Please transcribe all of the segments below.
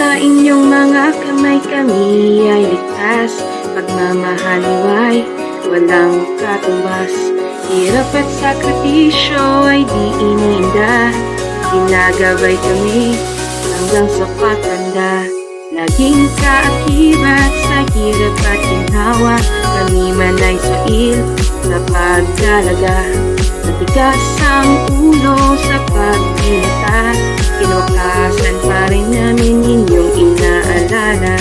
Sa inyong mga kamay kami ay ligtas, pagmamahal niwa'y walang katumbas. Hirap at sakripisyo ay di ininda, ginagabay kami hanggang sa pagtanda. Laging kaakibat sa hirap at ginhawa, kami man ay suil sa pagdalaga. Matigas ang ulo sa pagpinta, kinukasan pa rin namin inyong inaalala.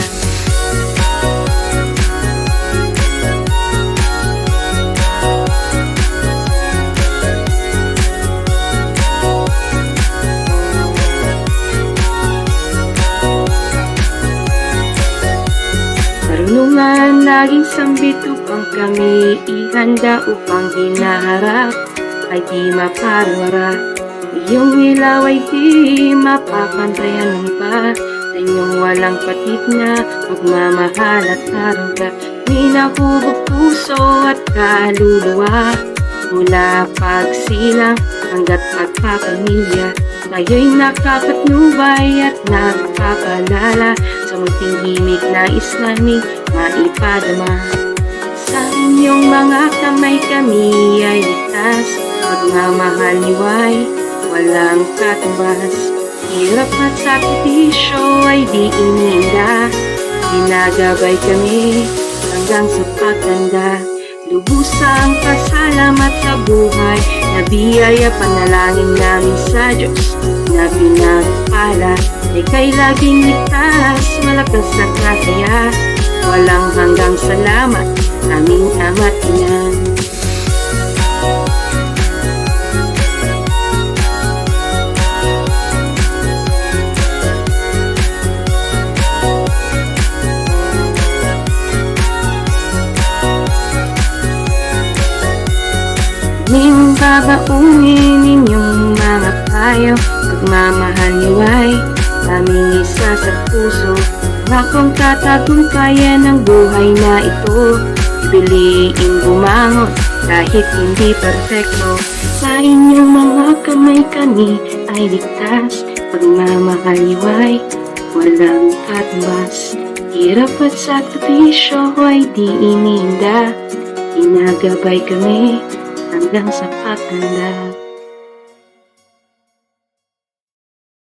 Karunungan laging sambit upang kami ihanda, upang hinaharap ay di maparwara. Iyong ilaw ay di mapapantayan ng pa, sa inyong walang patid na pagmamahal at karga. Minahubog puso at kaluluwa, mula pagsilang hanggat pagpapamilya. Kayo'y nakapatnubay at nakapalala, sa munting himig na islamin maipadama. Sa inyong mga kamay kami ay ligtas, pagmamahal niwa'y walang katumbas. Hirap at sakripisyo ay di ininda, ginagabay kami hanggang sa pagtanda. Lubusang pasalamat sa buhay na biyaya, panalangin namin sa Diyos na pinagpala. Ika'y laging ligtas, malakas at masaya, walang hanggang salamat aming ama't ina. Aming babaunin inyong mga payo, pagmamahal niwa'y aming isa sa puso. Akong tatagumpayan ng buhay na ito, piliin bumangon kahit hindi perfecto. Sa inyong mga kamay kami ay ligtas, pagmamahal niwa'y walang katumbas. Hirap at sakripisyo ay di ininda, ginagabay kami hanggang sa pagtanda.